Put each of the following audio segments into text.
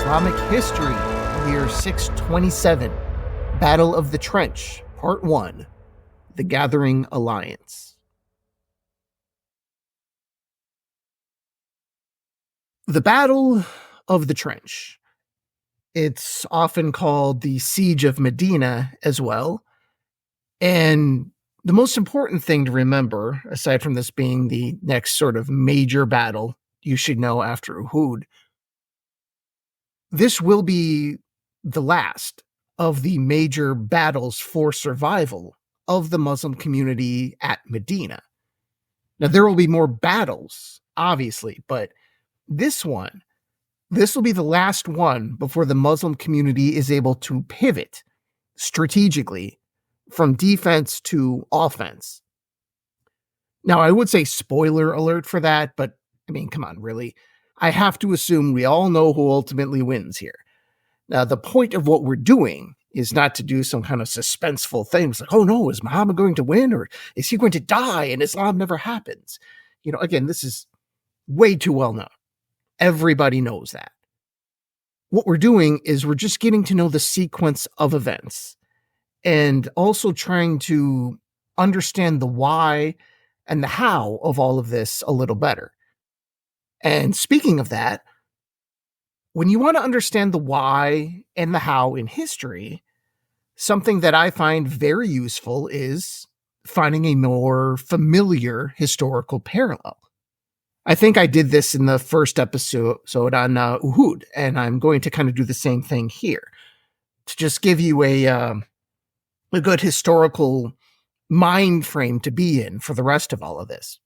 Islamic History, Year 627, Battle of the Trench, Part 1, The Gathering Alliance. The Battle of the Trench. It's often called the Siege of Medina as well. And the most important thing to remember, aside from this being the next sort of major battle you should know after Uhud, this will be the last of the major battles for survival of the Muslim community at Medina. Now, there will be more battles, obviously, but this will be the last one before the Muslim community is able to pivot strategically from defense to offense. Now, I would say spoiler alert for that, but I mean, come on, really? I have to assume we all know who ultimately wins here. Now, the point of what we're doing is not to do some kind of suspenseful thing. It's like, oh no, is Muhammad going to win, or is he going to die and Islam never happens? Again, this is way too well known. Everybody knows that. What we're doing is we're just getting to know the sequence of events and also trying to understand the why and the how of all of this a little better. And speaking of that, when you want to understand the why and the how in history, something that I find very useful is finding a more familiar historical parallel. I think I did this in the first episode on Uhud, and I'm going to kind of do the same thing here to just give you a good historical mind frame to be in for the rest of all of this.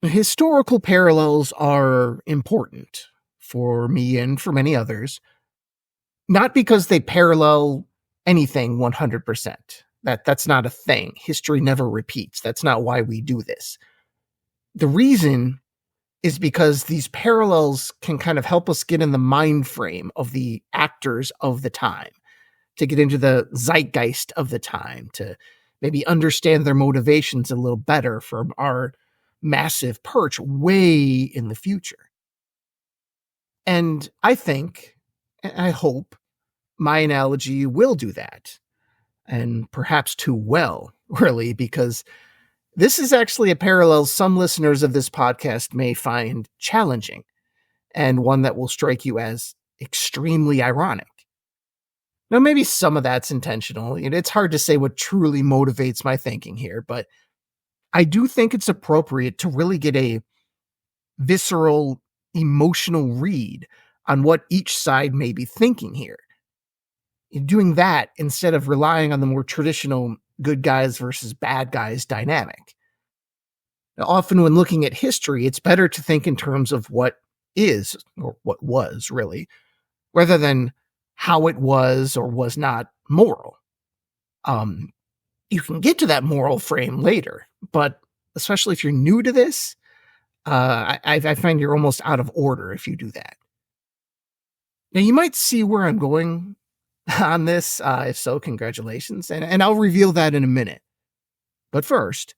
Historical parallels are important for me and for many others, not because they parallel anything 100%. That's not a thing. History never repeats. That's not why we do this. The reason is because these parallels can kind of help us get in the mind frame of the actors of the time, to get into the zeitgeist of the time, to maybe understand their motivations a little better from our massive perch way in the future. And I think, and I hope, my analogy will do that. And perhaps too well, really, because this is actually a parallel some listeners of this podcast may find challenging, and one that will strike you as extremely ironic. Now, maybe some of that's intentional. It's hard to say what truly motivates my thinking here, but I do think it's appropriate to really get a visceral, emotional read on what each side may be thinking here. Doing that instead of relying on the more traditional good guys versus bad guys dynamic. Now, often when looking at history, it's better to think in terms of what is, or what was really, rather than how it was or was not moral. You can get to that moral frame later, but especially if you're new to this, I find you're almost out of order if you do that. Now, you might see where I'm going on this. If so, congratulations. And I'll reveal that in a minute. But first,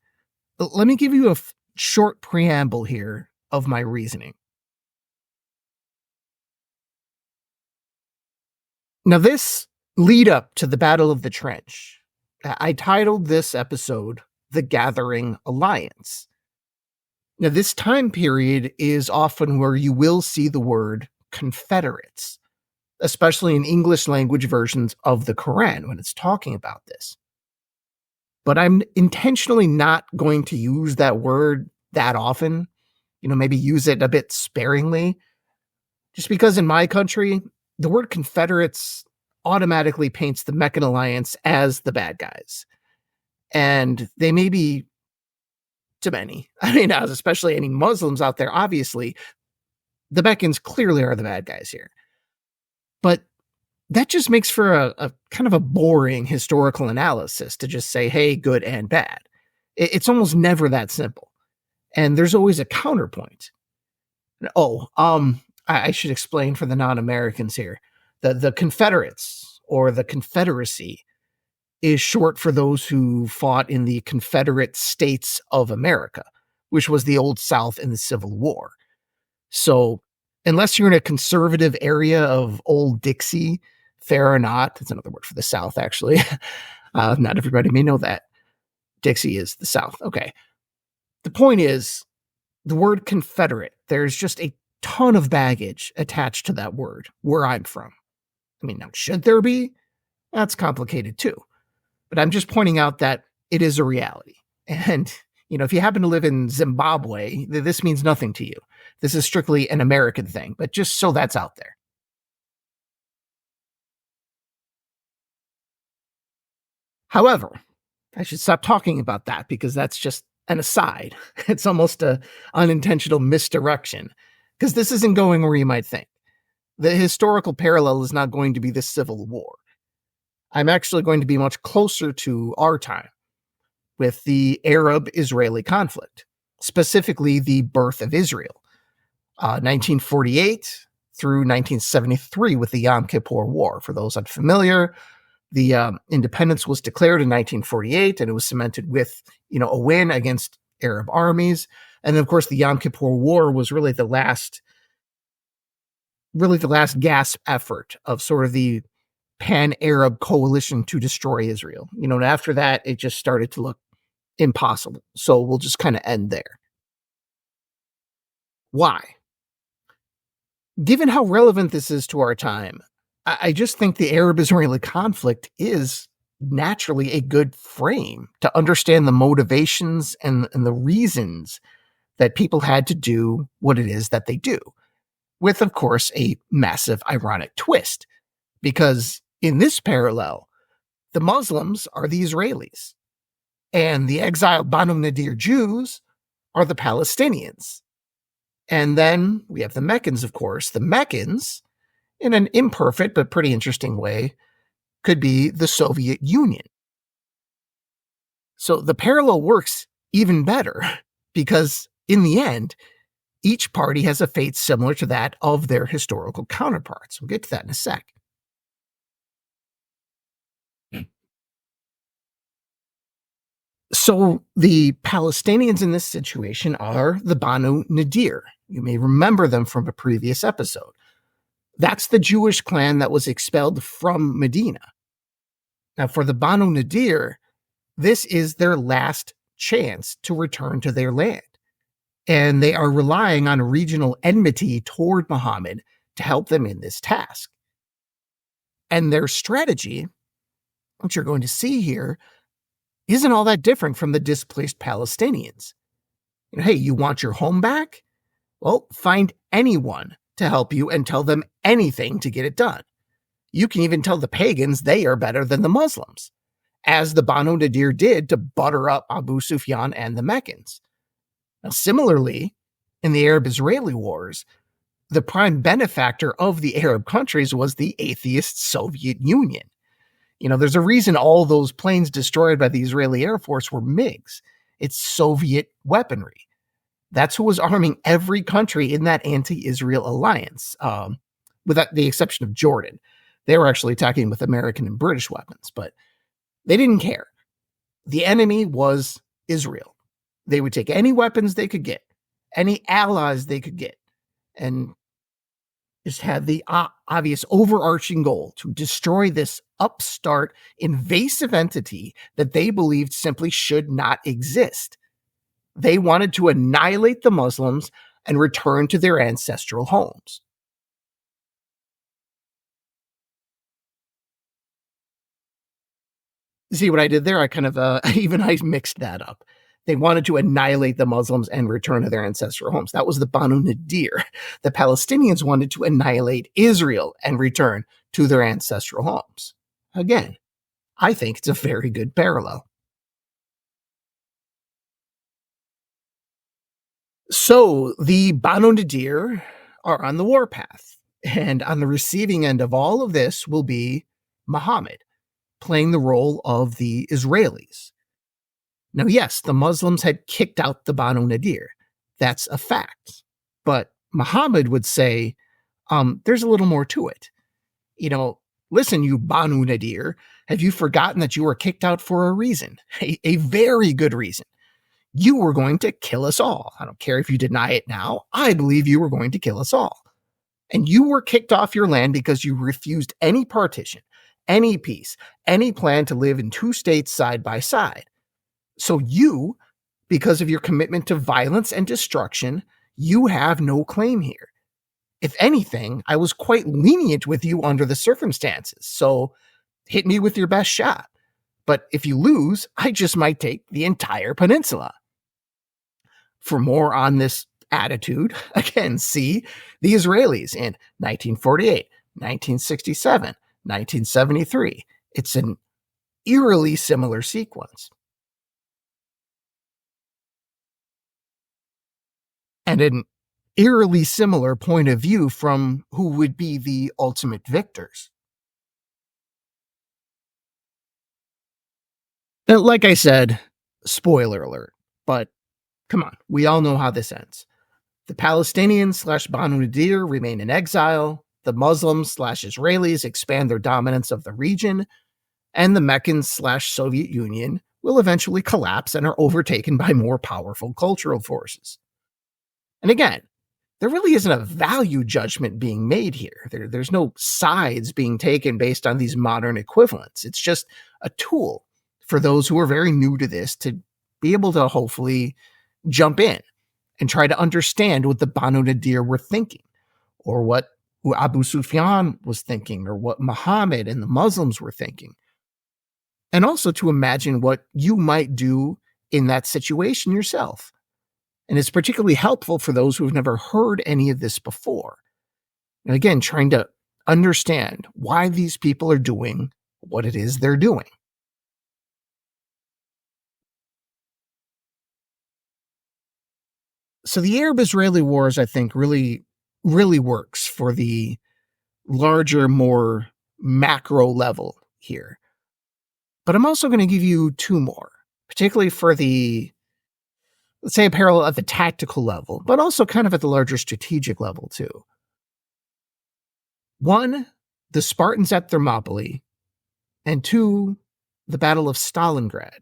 let me give you a short preamble here of my reasoning. Now, this lead up to the Battle of the Trench, I titled this episode, The Gathering Alliance. Now, this time period is often where you will see the word Confederates, especially in English language versions of the Quran when it's talking about this. But I'm intentionally not going to use that word that often, maybe use it a bit sparingly, just because in my country, the word Confederates automatically paints the Meccan alliance as the bad guys. And they may be, to many, especially any Muslims out there, obviously, the Meccans clearly are the bad guys here. But that just makes for a kind of a boring historical analysis to just say, hey, good and bad. It's almost never that simple. And there's always a counterpoint. I should explain for the non-Americans here. The Confederates, or the Confederacy, is short for those who fought in the Confederate States of America, which was the Old South in the Civil War. So, unless you're in a conservative area of Old Dixie, fair or not, that's another word for the South, actually. Not everybody may know that. Dixie is the South. Okay. The point is, the word Confederate, there's just a ton of baggage attached to that word where I'm from. I mean, now, should there be? That's complicated too. But I'm just pointing out that it is a reality. And, if you happen to live in Zimbabwe, this means nothing to you. This is strictly an American thing, but just so that's out there. However, I should stop talking about that because that's just an aside. It's almost an unintentional misdirection because this isn't going where you might think. The historical parallel is not going to be the Civil War. I'm actually going to be much closer to our time with the Arab-Israeli conflict, specifically the birth of Israel. 1948 through 1973 with the Yom Kippur War. For those unfamiliar, the independence was declared in 1948, and it was cemented with, a win against Arab armies. And then, of course, the Yom Kippur War was really the last gasp effort of sort of the pan-Arab coalition to destroy Israel. And after that, it just started to look impossible. So we'll just kind of end there. Why? Given how relevant this is to our time, I just think the Arab-Israeli conflict is naturally a good frame to understand the motivations and the reasons that people had to do what it is that they do, with, of course, a massive ironic twist, because in this parallel, the Muslims are the Israelis, and the exiled Banu Nadir Jews are the Palestinians. And then we have the Meccans, of course. The Meccans, in an imperfect but pretty interesting way, could be the Soviet Union. So the parallel works even better because, in the end, each party has a fate similar to that of their historical counterparts. We'll get to that in a sec. So the Palestinians in this situation are the Banu Nadir. You may remember them from a previous episode. That's the Jewish clan that was expelled from Medina. Now, for the Banu Nadir, this is their last chance to return to their land. And they are relying on regional enmity toward Muhammad to help them in this task. And their strategy, which you're going to see here, isn't all that different from the displaced Palestinians. Hey, you want your home back? Well, find anyone to help you and tell them anything to get it done. You can even tell the pagans they are better than the Muslims, as the Banu Nadir did to butter up Abu Sufyan and the Meccans. Now, similarly, in the Arab-Israeli wars, the prime benefactor of the Arab countries was the atheist Soviet Union. There's a reason all those planes destroyed by the Israeli Air Force were MiGs. It's Soviet weaponry. That's who was arming every country in that anti-Israel alliance, with the exception of Jordan. They were actually attacking with American and British weapons, but they didn't care. The enemy was Israel. They would take any weapons they could get, any allies they could get, and just had the obvious overarching goal to destroy this upstart, invasive entity that they believed simply should not exist. They wanted to annihilate the Muslims and return to their ancestral homes. See what I did there? I kind of, I mixed that up. They wanted to annihilate the Muslims and return to their ancestral homes. That was the Banu Nadir. The Palestinians wanted to annihilate Israel and return to their ancestral homes. Again, I think it's a very good parallel. So the Banu Nadir are on the warpath, and on the receiving end of all of this will be Muhammad, playing the role of the Israelis. Now, yes, the Muslims had kicked out the Banu Nadir. That's a fact. But Muhammad would say, there's a little more to it. Listen, you Banu Nadir, have you forgotten that you were kicked out for a reason? A very good reason. You were going to kill us all. I don't care if you deny it now. I believe you were going to kill us all. And you were kicked off your land because you refused any partition, any peace, any plan to live in two states side by side. So you, because of your commitment to violence and destruction, you have no claim here. If anything, I was quite lenient with you under the circumstances, so hit me with your best shot. But if you lose, I just might take the entire peninsula. For more on this attitude, again, see the Israelis in 1948, 1967, 1973. It's an eerily similar sequence. And an eerily similar point of view from who would be the ultimate victors. Now, like I said, spoiler alert, but come on, we all know how this ends. The Palestinians / Banu Nadir remain in exile, the Muslims / Israelis expand their dominance of the region, and the Meccans / Soviet Union will eventually collapse and are overtaken by more powerful cultural forces. And again, there really isn't a value judgment being made here. There's no sides being taken based on these modern equivalents. It's just a tool for those who are very new to this to be able to hopefully jump in and try to understand what the Banu Nadir were thinking, or what Abu Sufyan was thinking, or what Muhammad and the Muslims were thinking. And also to imagine what you might do in that situation yourself. And it's particularly helpful for those who have never heard any of this before. And again, trying to understand why these people are doing what it is they're doing. So the Arab-Israeli wars, I think, really works for the larger, more macro level here. But I'm also going to give you two more, particularly for the, let's say, a parallel at the tactical level, but also kind of at the larger strategic level too. One, the Spartans at Thermopylae, and two, the Battle of Stalingrad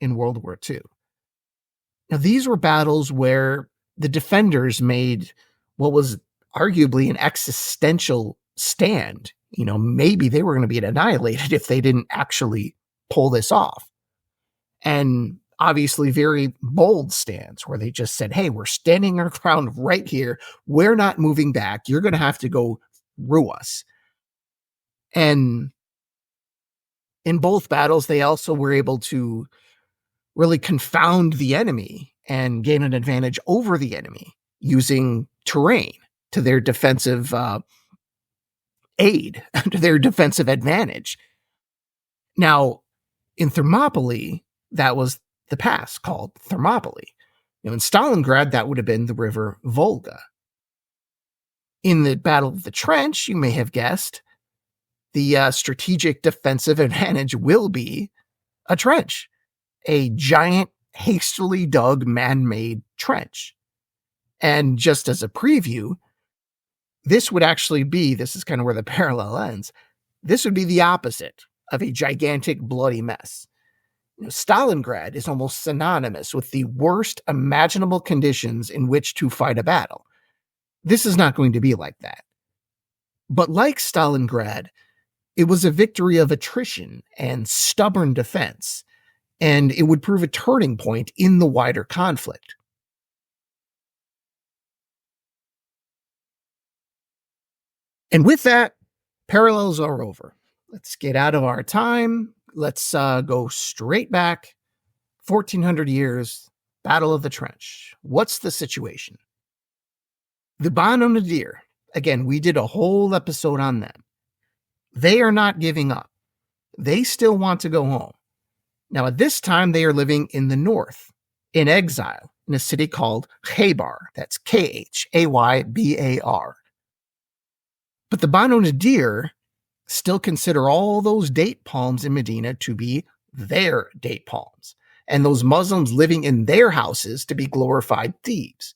in World War II. Now, these were battles where the defenders made what was arguably an existential stand. Maybe they were going to be annihilated if they didn't actually pull this off. And obviously very bold stands where they just said, hey, we're standing our ground right here. We're not moving back. You're going to have to go through us. And in both battles, they also were able to really confound the enemy and gain an advantage over the enemy using terrain to their defensive aid, to their defensive advantage. Now, in Thermopylae, that was the pass called Thermopylae. In Stalingrad, that would have been the river Volga. In the Battle of the Trench, you may have guessed, the strategic defensive advantage will be a trench, a giant, hastily dug, man-made trench. And just as a preview, this is kind of where the parallel ends, this would be the opposite of a gigantic, bloody mess. Stalingrad is almost synonymous with the worst imaginable conditions in which to fight a battle. This is not going to be like that. But like Stalingrad, it was a victory of attrition and stubborn defense, and it would prove a turning point in the wider conflict. And with that, parallels are over. Let's get out of our time. Let's go straight back 1,400 years, Battle of the Trench. What's the situation? The Banu Nadir, again, we did a whole episode on them. They are not giving up. They still want to go home. Now, at this time, they are living in the north, in exile, in a city called Khaybar. That's Khaybar. But the Banu Nadir still consider all those date palms in Medina to be their date palms, and those Muslims living in their houses to be glorified thieves.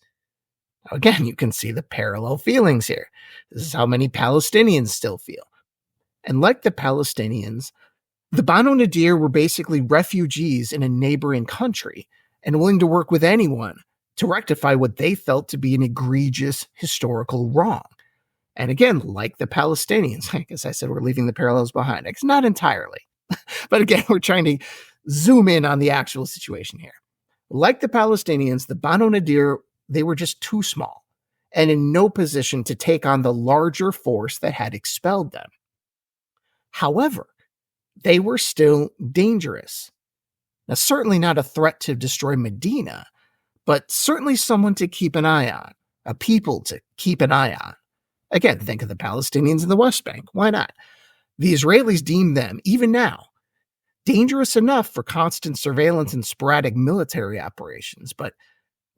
Now, again, you can see the parallel feelings here. This is how many Palestinians still feel. And like the Palestinians, the Banu Nadir were basically refugees in a neighboring country, and willing to work with anyone to rectify what they felt to be an egregious historical wrong. And again, like the Palestinians, I guess I said we're leaving the parallels behind. It's not entirely. But again, we're trying to zoom in on the actual situation here. Like the Palestinians, the Banu Nadir, they were just too small and in no position to take on the larger force that had expelled them. However, they were still dangerous. Now, certainly not a threat to destroy Medina, but certainly someone to keep an eye on, a people to keep an eye on. Again, think of the Palestinians in the West Bank. Why not? The Israelis deem them, even now, dangerous enough for constant surveillance and sporadic military operations, but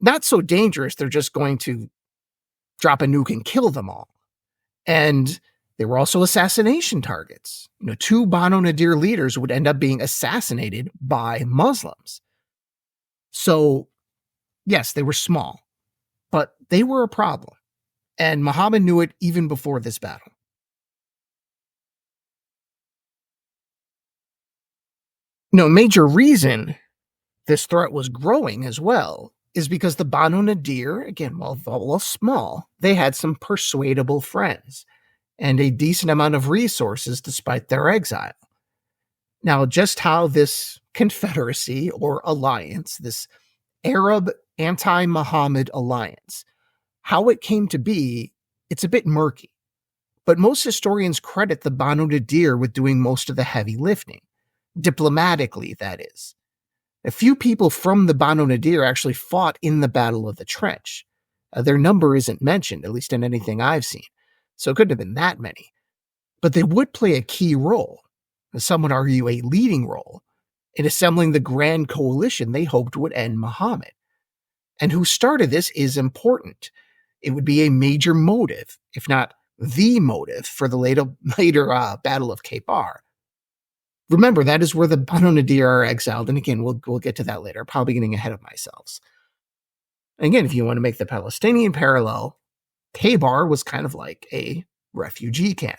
not so dangerous they're just going to drop a nuke and kill them all. And they were also assassination targets. 2 Banu Nadir leaders would end up being assassinated by Muslims. So, yes, they were small, but they were a problem. And Muhammad knew it even before this battle. A major reason this threat was growing as well is because the Banu Nadir, again, while small, they had some persuadable friends and a decent amount of resources despite their exile. Now, just how this confederacy or alliance, this Arab anti-Muhammad alliance, how it came to be, it's a bit murky. But most historians credit the Banu Nadir with doing most of the heavy lifting. Diplomatically, that is. A few people from the Banu Nadir actually fought in the Battle of the Trench. Their number isn't mentioned, at least in anything I've seen, so it couldn't have been that many. But they would play a key role, some would argue a leading role, in assembling the grand coalition they hoped would end Muhammad. And who started this is important. It would be a major motive, if not the motive, for the later Battle of Khaybar. Remember, that is where the Banu Nadir are exiled, and again, we'll get to that later, probably getting ahead of myself. And again, if you want to make the Palestinian parallel, Khaybar was kind of like a refugee camp.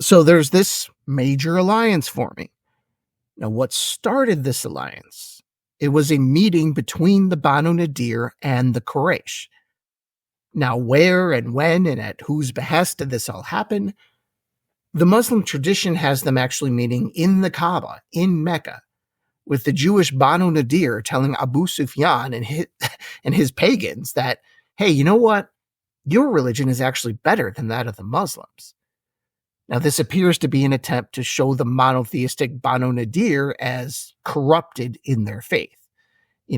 So there's this major alliance forming. Now, what started this alliance? It was a meeting between the Banu Nadir and the Quraysh. Now, where and when and at whose behest did this all happen? The Muslim tradition has them actually meeting in the Kaaba, in Mecca, with the Jewish Banu Nadir telling Abu Sufyan and his pagans that, hey, you know what? Your religion is actually better than that of the Muslims. Now, this appears to be an attempt to show the monotheistic Banu Nadir as corrupted in their faith.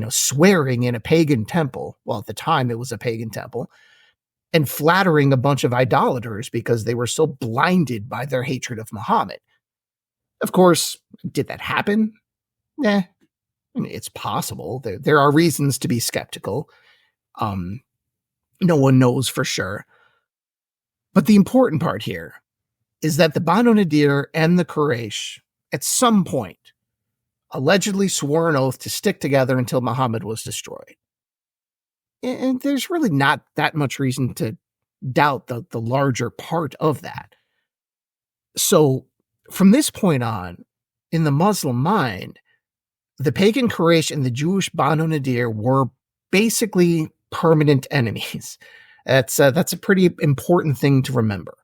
Swearing in a pagan temple, well, at the time it was a pagan temple, and flattering a bunch of idolaters because they were so blinded by their hatred of Muhammad. Of course, did that happen? It's possible. There are reasons to be skeptical. No one knows for sure. But the important part here is that the Banu Nadir and the Quraysh, at some point, allegedly swore an oath to stick together until Muhammad was destroyed. And there's really not that much reason to doubt the larger part of that. So, from this point on, in the Muslim mind, the pagan Quraysh and the Jewish Banu Nadir were basically permanent enemies. That's a pretty important thing to remember.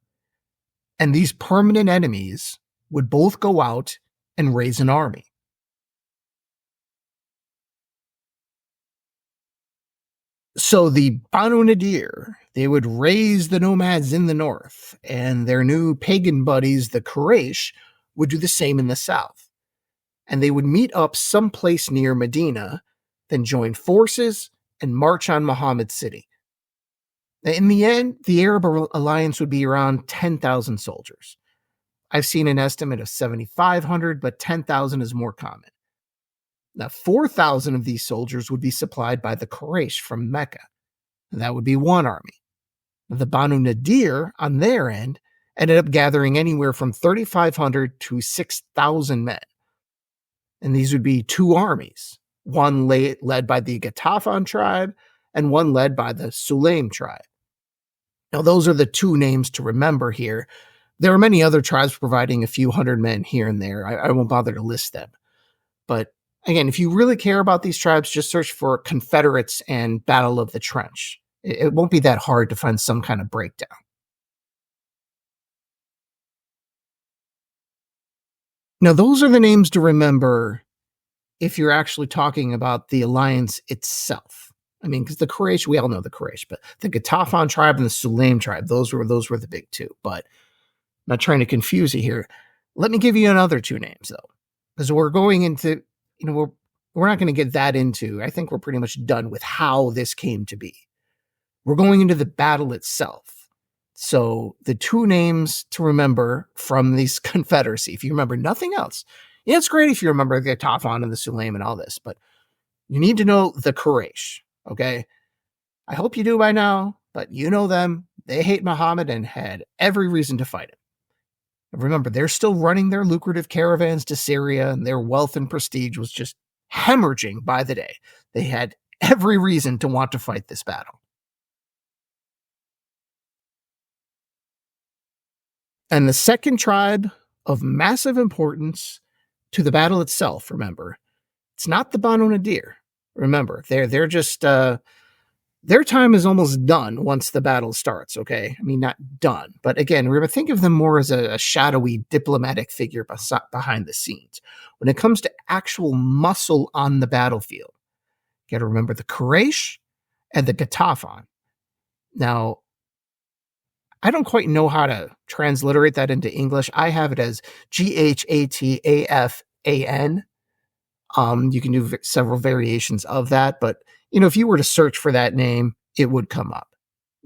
And these permanent enemies would both go out and raise an army. So the Banu Nadir, they would raise the nomads in the north, and their new pagan buddies, the Quraysh, would do the same in the south. And they would meet up someplace near Medina, then join forces and march on Muhammad's city. In the end, the Arab alliance would be around 10,000 soldiers. I've seen an estimate of 7,500, but 10,000 is more common. Now, 4,000 of these soldiers would be supplied by the Quraysh from Mecca. And that would be one army. The Banu Nadir, on their end, ended up gathering anywhere from 3,500 to 6,000 men. And these would be two armies, one led by the Ghatafan tribe and one led by the Sulaim tribe. Now, those are the two names to remember here. There are many other tribes providing a few hundred men here and there. I won't bother to list them. But again, if you really care about these tribes, just search for Confederates and Battle of the Trench. It won't be that hard to find some kind of breakdown. Now, those are the names to remember if you're actually talking about the alliance itself. I mean, because the Quraysh, we all know the Quraysh, but the Ghatafan tribe and the Sulaim tribe, those were the big two. But I'm not trying to confuse you here. Let me give you another two names, though, because we're going into, we're not going to get that into. I think we're pretty much done with how this came to be. We're going into the battle itself. So the two names to remember from this confederacy, if you remember nothing else, yeah, it's great if you remember the Tafan and the Sulaim and all this, but you need to know the Quraysh, okay? I hope you do by now, but you know them. They hate Muhammad and had every reason to fight him. And remember, they're still running their lucrative caravans to Syria, and their wealth and prestige was just hemorrhaging by the day. They had every reason to want to fight this battle. And the second tribe of massive importance to the battle itself, remember, it's not the Banu Nadir. Remember, they're just their time is almost done once the battle starts, okay? I mean, not done. But again, remember, think of them more as a shadowy diplomatic figure behind the scenes. When it comes to actual muscle on the battlefield, you got to remember the Quraysh and the Ghatafan. Now, I don't quite know how to transliterate that into English. I have it as Ghatafan. You can do several variations of that, but if you were to search for that name, it would come up.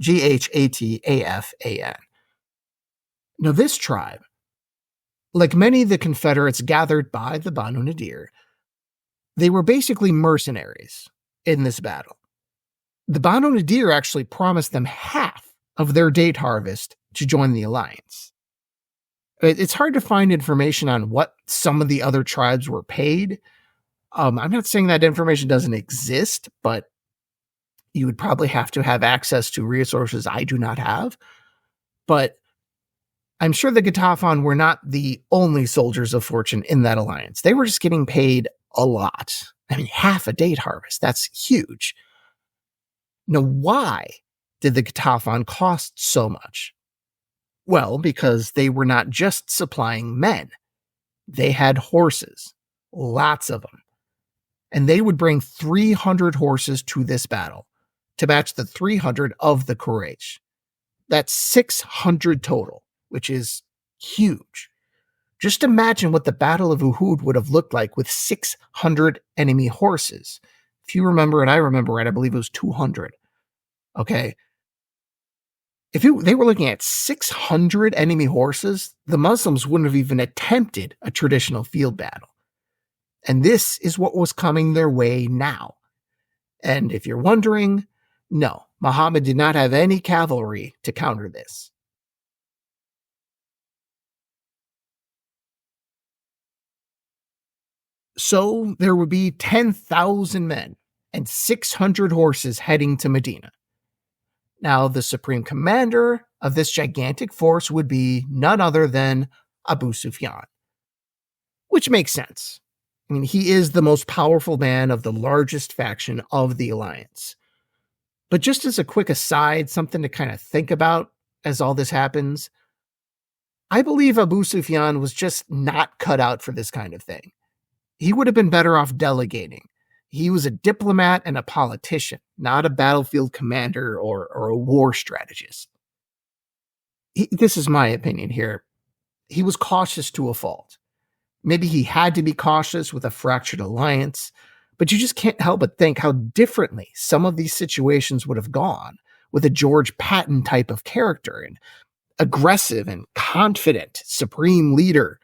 Ghatafan. Now, this tribe, like many of the Confederates gathered by the Banu Nadir, they were basically mercenaries in this battle. The Banu Nadir actually promised them half of their date harvest to join the alliance. It's hard to find information on what some of the other tribes were paid. I'm not saying that information doesn't exist, but you would probably have to have access to resources I do not have. But I'm sure the Ghatafan were not the only soldiers of fortune in that alliance. They were just getting paid a lot. I mean, half a date harvest. That's huge. Now, why did the Ghatafan cost so much? Well, because they were not just supplying men. They had horses, lots of them. And they would bring 300 horses to this battle to match the 300 of the Quraysh. That's 600 total, which is huge. Just imagine what the Battle of Uhud would have looked like with 600 enemy horses. If you remember, and I remember right, I believe it was 200. Okay. They were looking at 600 enemy horses, the Muslims wouldn't have even attempted a traditional field battle. And this is what was coming their way now. And if you're wondering, no, Muhammad did not have any cavalry to counter this. So there would be 10,000 men and 600 horses heading to Medina. Now, the supreme commander of this gigantic force would be none other than Abu Sufyan, which makes sense. I mean, he is the most powerful man of the largest faction of the alliance. But just as a quick aside, something to kind of think about as all this happens, I believe Abu Sufyan was just not cut out for this kind of thing. He would have been better off delegating. He was a diplomat and a politician, not a battlefield commander or a war strategist. This is my opinion here. He was cautious to a fault. Maybe he had to be cautious with a fractured alliance, but you just can't help but think how differently some of these situations would have gone with a George Patton type of character, and aggressive and confident supreme leader.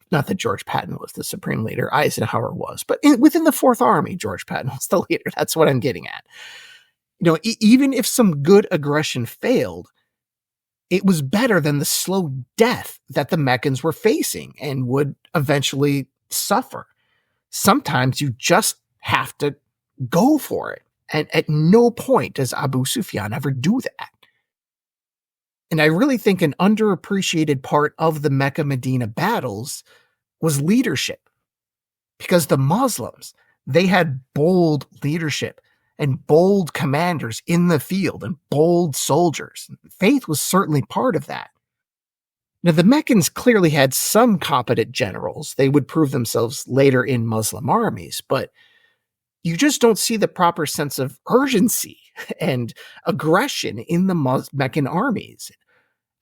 Not that George Patton was the supreme leader, Eisenhower was, but within the Fourth Army, George Patton was the leader. That's what I'm getting at. Even if some good aggression failed, it was better than the slow death that the Meccans were facing and would eventually suffer. Sometimes you just have to go for it. And at no point does Abu Sufyan ever do that. And I really think an underappreciated part of the Mecca Medina battles was leadership, because the Muslims, they had bold leadership and bold commanders in the field and bold soldiers. Faith was certainly part of that. Now, the Meccans clearly had some competent generals. They would prove themselves later in Muslim armies, but you just don't see the proper sense of urgency and aggression in the Meccan armies.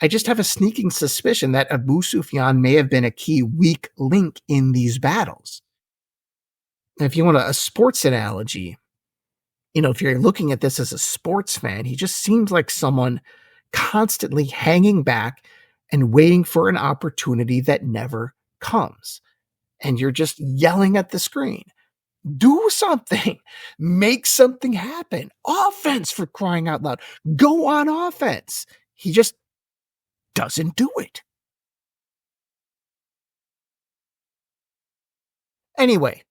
I just have a sneaking suspicion that Abu Sufyan may have been a key weak link in these battles. And if you want a sports analogy, if you're looking at this as a sports fan, he just seems like someone constantly hanging back and waiting for an opportunity that never comes. And you're just yelling at the screen. Do something. Make something happen. Offense, for crying out loud. Go on offense. He just doesn't do it. Anyway,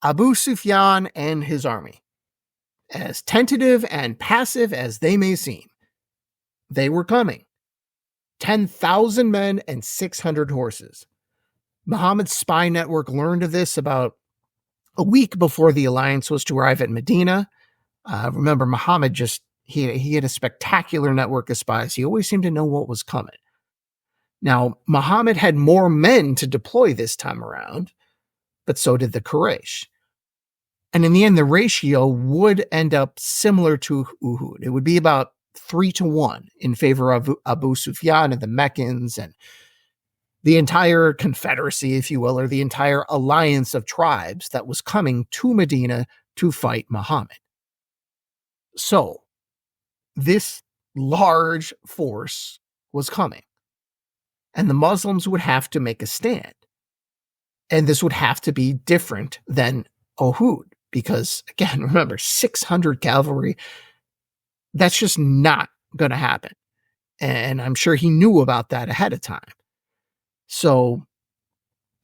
Abu Sufyan and his army, as tentative and passive as they may seem, they were coming. 10,000 men and 600 horses. Muhammad's spy network learned of this about a week before the alliance was to arrive at Medina. Remember, Muhammad he had a spectacular network of spies. He always seemed to know what was coming. Now, Muhammad had more men to deploy this time around, but so did the Quraysh. And in the end, the ratio would end up similar to Uhud. It would be about 3-1 in favor of Abu Sufyan and the Meccans and the entire confederacy, if you will, or the entire alliance of tribes that was coming to Medina to fight Muhammad. So, this large force was coming, and the Muslims would have to make a stand. And this would have to be different than Uhud, because, again, remember, 600 cavalry, that's just not going to happen. And I'm sure he knew about that ahead of time. So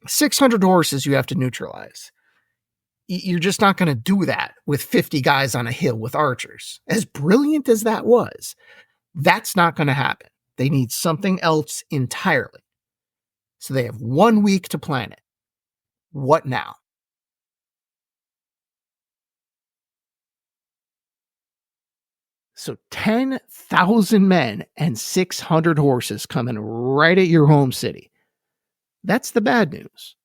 600 horses you have to neutralize. You're just not going to do that with 50 guys on a hill with archers. As brilliant as that was, that's not going to happen. They need something else entirely. So they have 1 week to plan it. What now? So 10,000 men and 600 horses coming right at your home city. That's the bad news.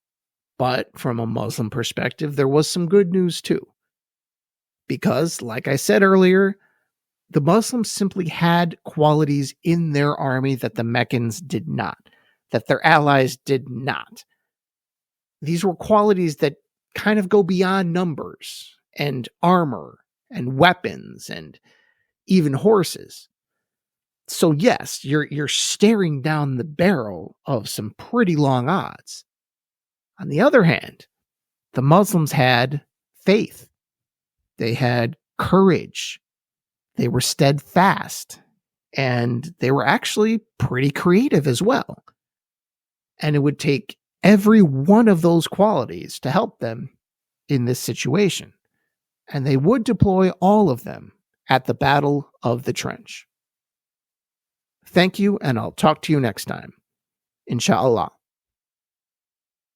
But from a Muslim perspective, there was some good news too. Because, like I said earlier, the Muslims simply had qualities in their army that the Meccans did not, that their allies did not. These were qualities that kind of go beyond numbers and armor and weapons and even horses. So yes, you're staring down the barrel of some pretty long odds. On the other hand, the Muslims had faith. They had courage. They were steadfast. And they were actually pretty creative as well. And it would take every one of those qualities to help them in this situation. And they would deploy all of them at the Battle of the Trench. Thank you, and I'll talk to you next time. Inshallah.